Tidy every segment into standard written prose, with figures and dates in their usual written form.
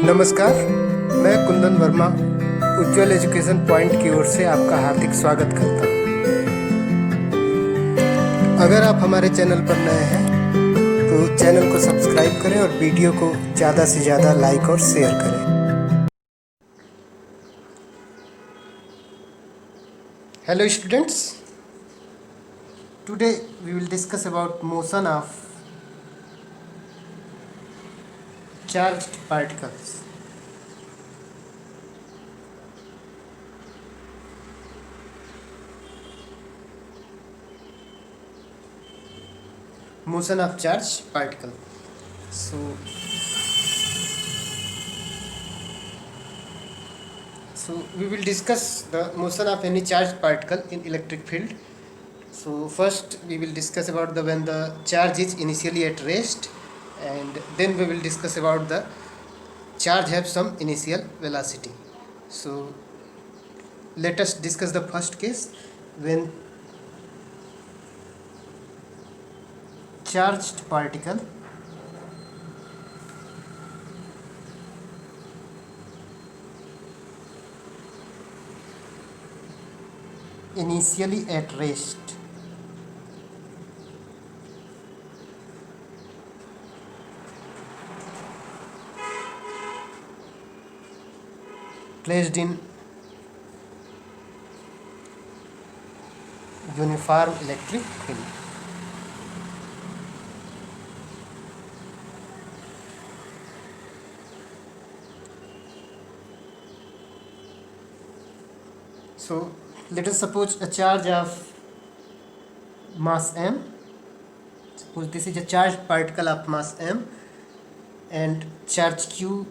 नमस्कार, मैं कुंदन वर्मा उज्ज्वल education point की ओर से आपका हार्दिक स्वागत करता हूँ। अगर आप हमारे चैनल पर नए हैं तो चैनल को सब्सक्राइब करें और वीडियो को ज़्यादा से ज़्यादा लाइक और शेयर करें। Hello students, today we will discuss about motion of charged particles. Motion of charged particle. So we will discuss the motion of any charged particle in electric field. So first we will discuss about when the charge is initially at rest, and then we will discuss about the charge have some initial velocity. So let us discuss the first case, when charged particle initially at rest placed in uniform electric field. So let us suppose a charge of mass m. Suppose this is a charged particle of mass m, and charge q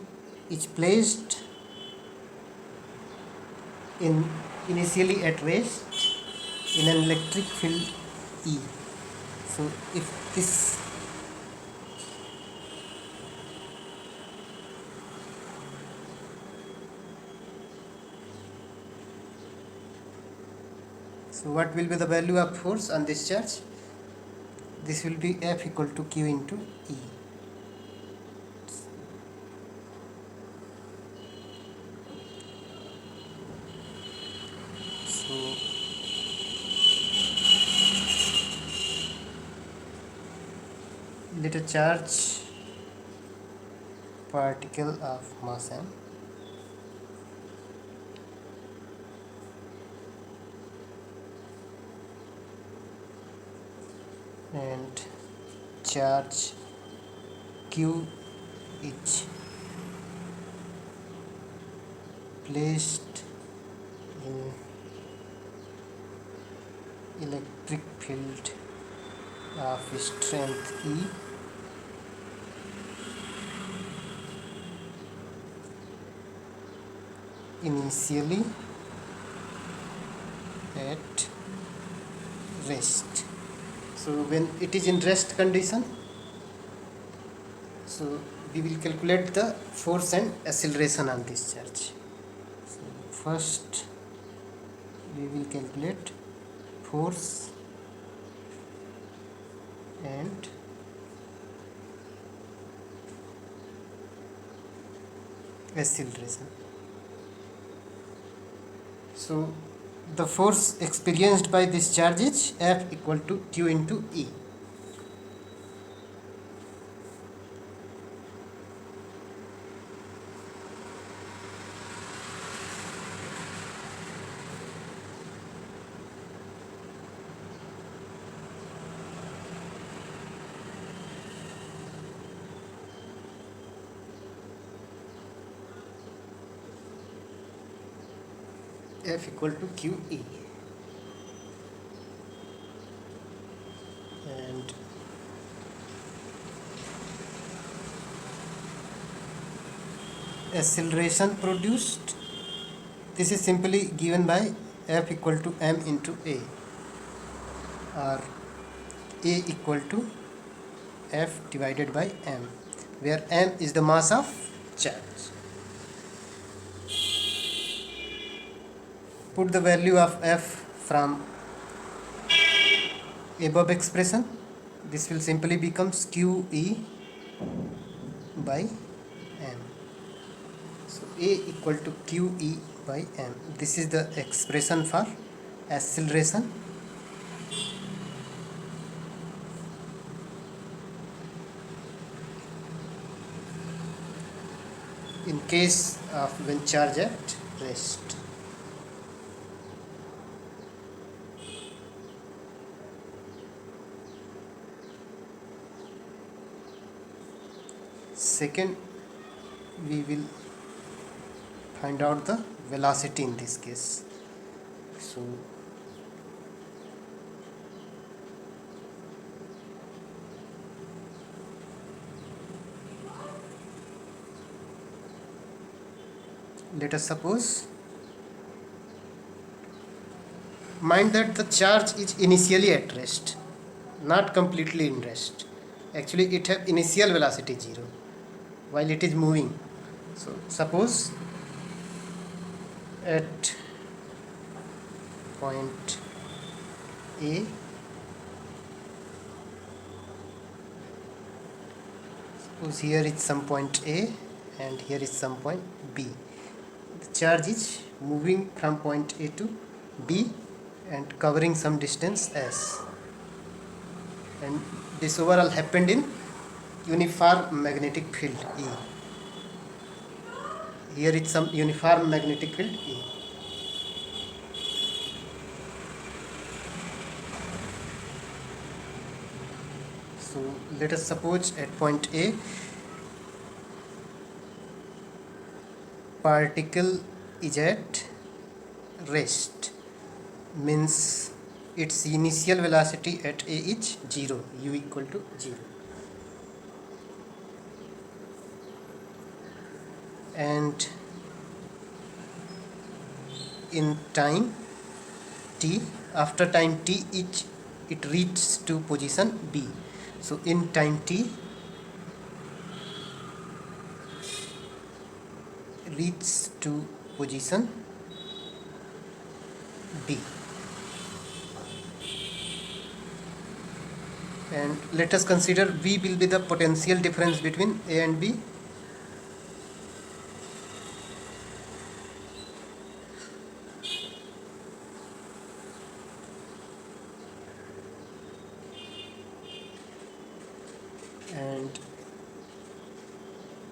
is placed in initially at rest in an electric field E. So if this so what will be the value of force on this charge? This will be F equal to Q into E. So let a charge particle of mass m and charge q is placed in electric field of strength E initially at rest. So when it is in rest condition, so we will calculate the force and acceleration on this charge. So first we will calculate force and acceleration. So the force experienced by this charge is F equal to Q into E. F equal to QE, and acceleration produced, this is simply given by F equal to m into A, or A equal to F divided by m, where m is the mass of charge. Put the value of F from above expression. This will simply becomes QE by m. So A equal to QE by M. This is the expression for acceleration. In case of when charge at rest. Second, we will find out the velocity in this case. So let us suppose, mind that the charge is initially at rest, not completely in rest. Actually it have initial velocity 0 while it is moving. So suppose at point A, suppose here is some point A and here is some point B. The charge is moving from point A to B and covering some distance S, and this overall happened in uniform magnetic field E. Here is some uniform magnetic field E. So let us suppose at point A, particle is at rest, means its initial velocity at A is 0, u equal to 0. And in time t, after time t, it reaches to position B. So in time t, reaches to position B. And let us consider V will be the potential difference between A and B. And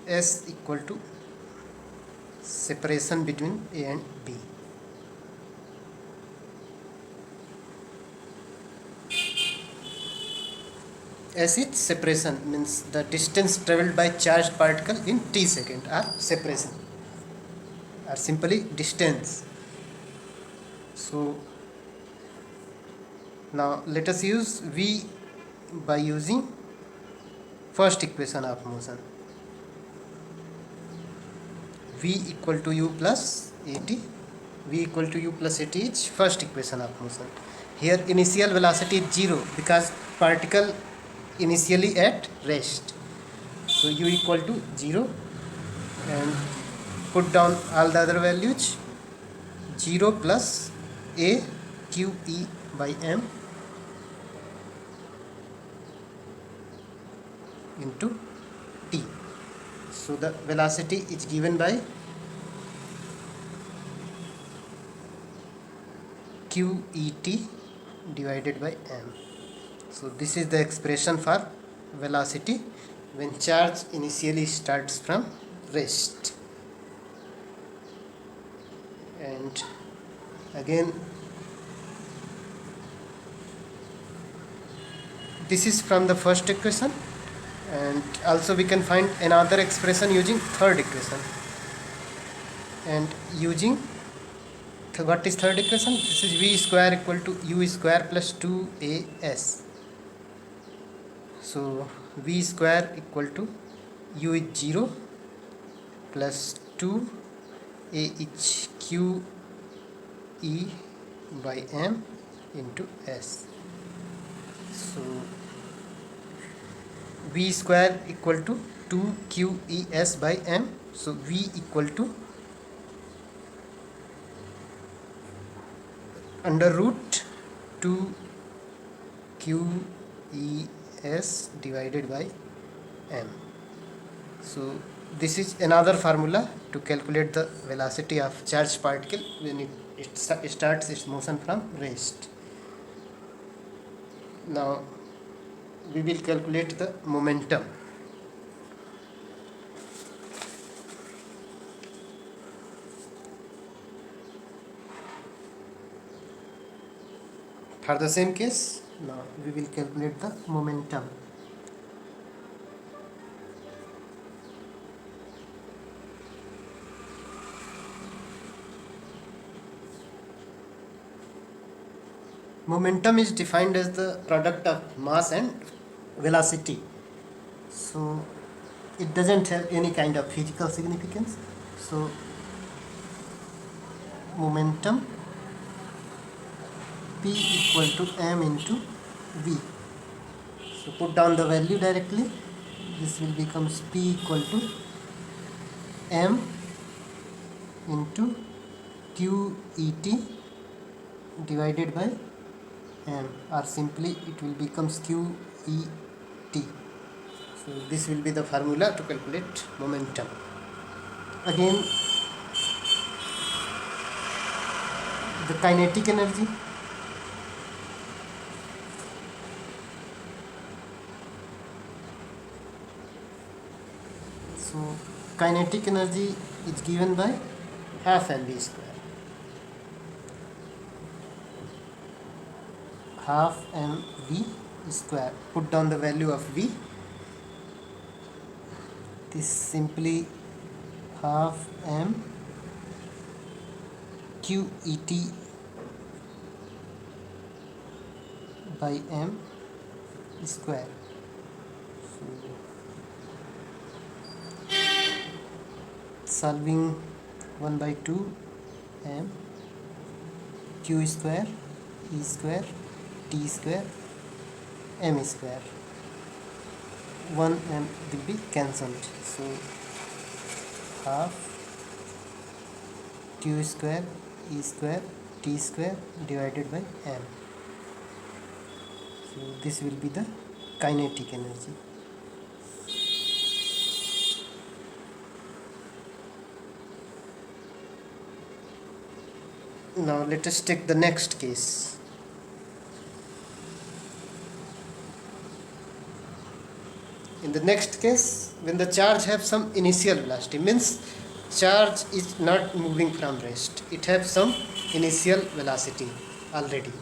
S equal to separation between A and B. S is separation, means the distance travelled by charged particle in t second, or separation, or simply distance. So now let us use V by using first equation of motion. V equal to u plus at. V equal to u plus at is first equation of motion. Here initial velocity is 0 because particle initially at rest. So u equal to 0, and put down all the other values. 0 plus a q e by m into t. So the velocity is given by QET divided by m. So this is the expression for velocity when charge initially starts from rest. And again, this is from the first equation, and also we can find another expression using third equation. And using what is third equation? This is v square equal to u square plus 2as. So v square equal to u is 0 plus 2, a is q e by m into s. So v square equal to 2qes by m. So v equal to under root 2qes divided by m. So this is another formula to calculate the velocity of charged particle when it starts its motion from rest. Now we will calculate the momentum. For the same case, now we will calculate the momentum. Momentum is defined as the product of mass and velocity. So it doesn't have any kind of physical significance. So momentum P equal to m into v. So put down the value directly. This will becomes P equal to m into QET divided by m, or simply it will becomes QET. So this will be the formula to calculate momentum. Again, the kinetic energy. So kinetic energy is given by half mv square. Half mv square. Put down the value of v. This simply half m QET by m square. Solving 1 by 2 m q square e square t square m square. 1 m will be cancelled. So half q square e square t square divided by m. So this will be the kinetic energy. Now let us take the next case. In the next case, when the charge have some initial velocity, means charge is not moving from rest, it have some initial velocity already.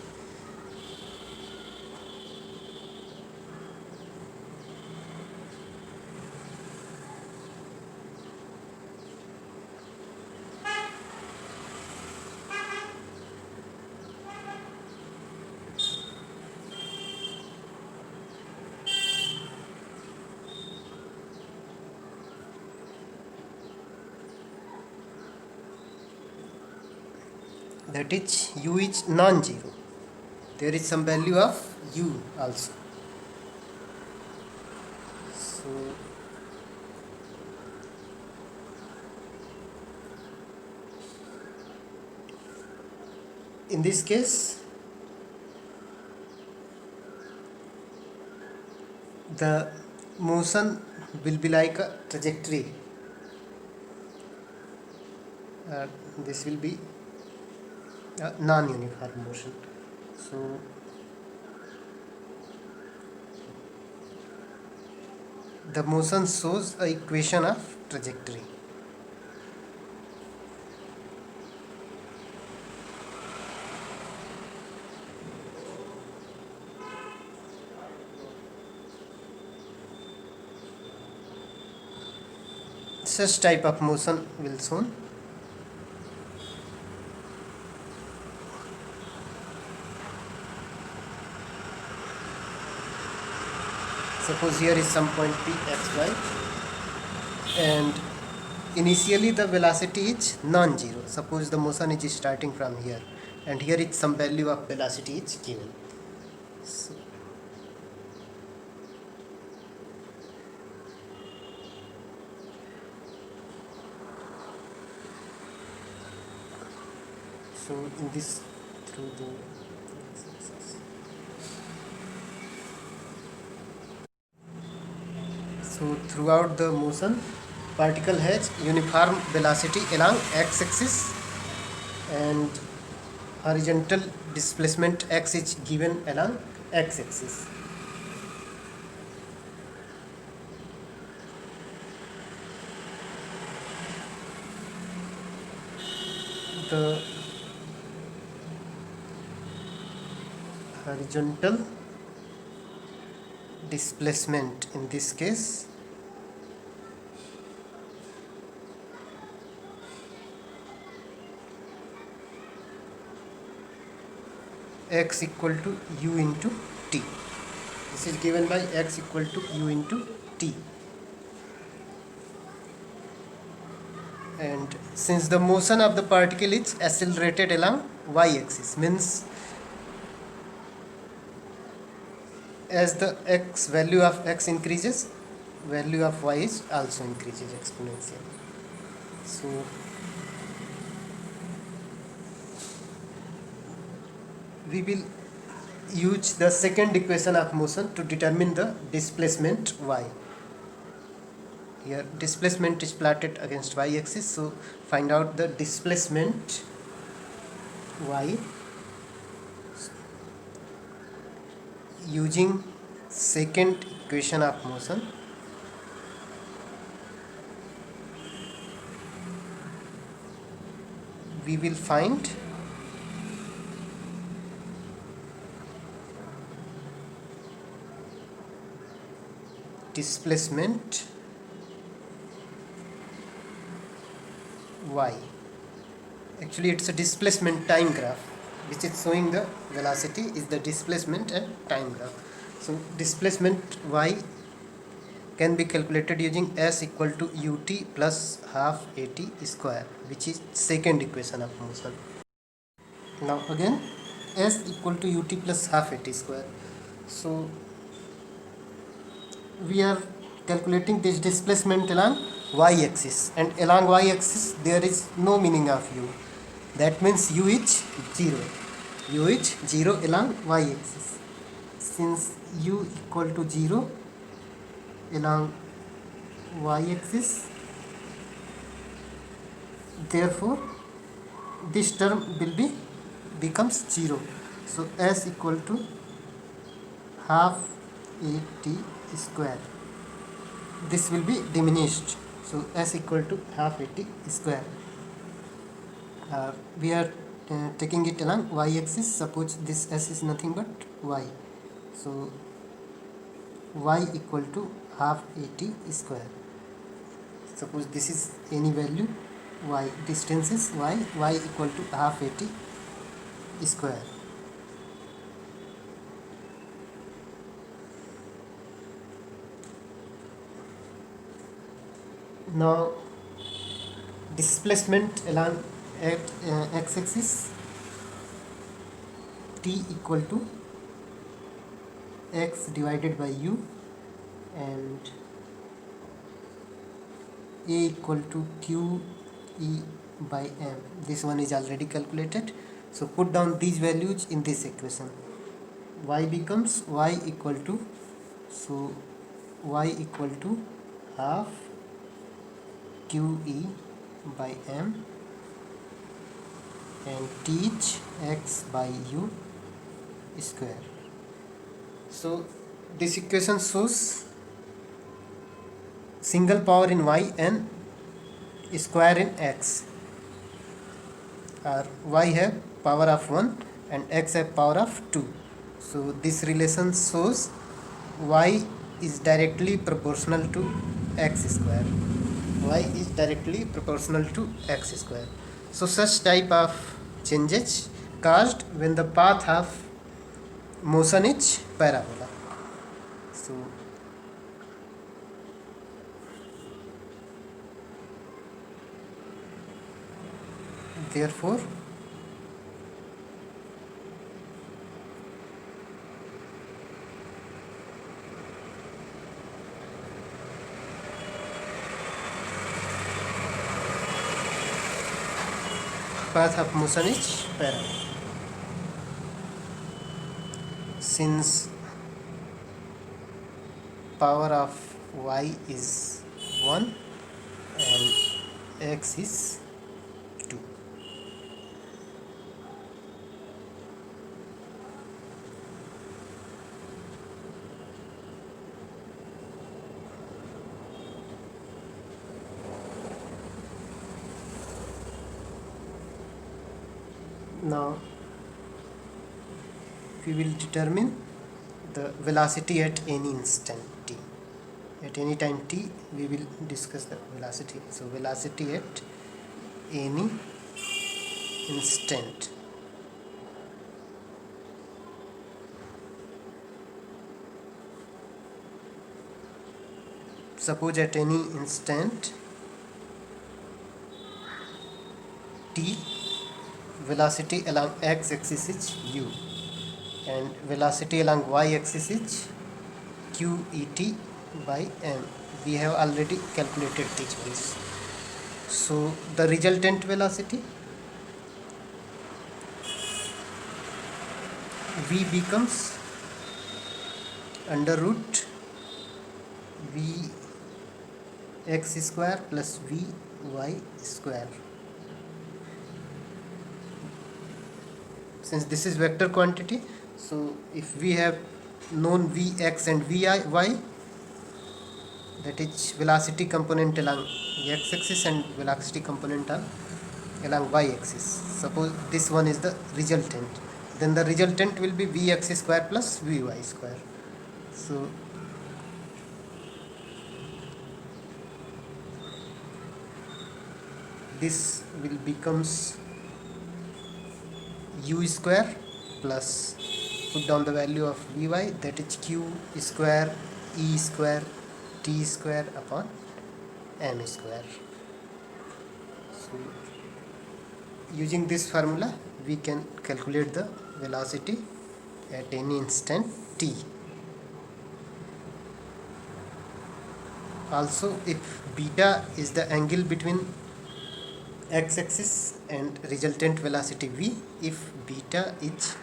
That is u is non-zero. There is some value of u also. So in this case, the motion will be like a trajectory. This will be non-uniform motion. So the motion shows a equation of trajectory. Such type of motion will shown. Suppose here is some point p xy, and initially the velocity is non-zero. Suppose the motion is starting from here, and here is some value of velocity is given. So in this, through the so throughout the motion, particle has uniform velocity along x-axis and horizontal displacement x is given along x-axis. The horizontal displacement in this case x equal to u into t. This is given by x equal to u into t. And since the motion of the particle is accelerated along y-axis, means as the x value of x increases, value of y is also increases exponentially. So we will use the second equation of motion to determine the displacement y. Here displacement is plotted against y-axis, so find out the displacement y using second equation of motion. We will find displacement y. Actually it's a displacement time graph which is showing the velocity is the displacement and time graph. So displacement y can be calculated using s equal to ut plus half at square, which is second equation of motion. Now again s equal to ut plus half at square. So we are calculating this displacement along y-axis, and along y-axis there is no meaning of u. That means u is 0. U is 0 along y-axis. Since u equal to 0 along y-axis, therefore this term will be becomes 0. So s equal to half at square. This will be diminished. So s equal to half at square. We are taking it along y-axis. Suppose this s is nothing but y. So y equal to half at square. Suppose this is any value y. Distance is y. Y equal to half at square. Now displacement along x-axis, t equal to x divided by u, and a equal to q e by m. This one is already calculated. So put down these values in this equation. Y becomes y equal to, so y equal to half QE by m, and teach x by u square. So this equation shows single power in y and square in x, or y have power of 1 and x have power of 2. So this relation shows y is directly proportional to x square. Y is directly proportional to x square. So such type of changes caused when the path of motion is parabola. So therefore path of motion is parabola. Since power of y is 1 and x is 2. Now we will determine the velocity at any instant t. At any time t we will discuss the velocity. So velocity at any instant. Suppose at any instant t, velocity along x-axis is u and velocity along y-axis is qet by m. We have already calculated this. So the resultant velocity v becomes under root v x square plus v y square. Since this is vector quantity, so if we have known vx and vy, that is velocity component along x-axis and velocity component along y-axis. Suppose this one is the resultant, then the resultant will be vx square plus vy square. So this will becomes u square plus, put down the value of vy, that is q square e square t square upon m square. So using this formula we can calculate the velocity at any instant t. Also, if beta is the angle between x-axis and resultant velocity v, if beta is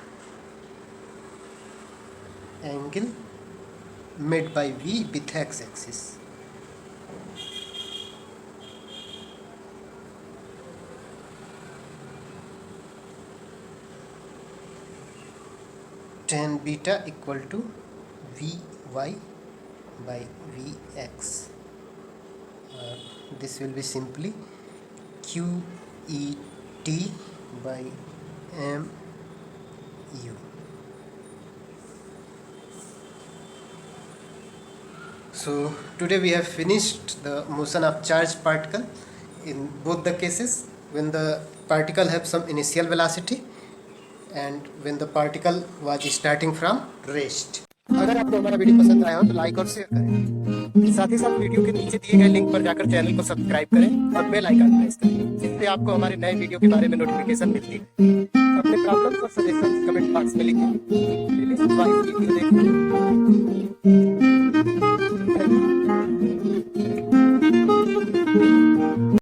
angle made by v with x-axis. Tan beta equal to vy by vx. This will be simply qet by mu. So today we have finished the motion of charged particle in both the cases, when the particle have some initial velocity and when the particle was starting from rest. अगर आपको हमारा video पसंद आया हो तो like और share करें। साथ ही साथ वीडियो के नीचे दिए गए लिंक पर जाकर चैनल को सब्सक्राइब करें और बेल आइकन प्रेस करें, जिससे आपको हमारे नए वीडियो के बारे में नोटिफिकेशन मिलती है। अपने प्रॉब्लम्स और सजेशंस कमेंट बॉक्स में लिखें। प्लीज वीडियो देखें।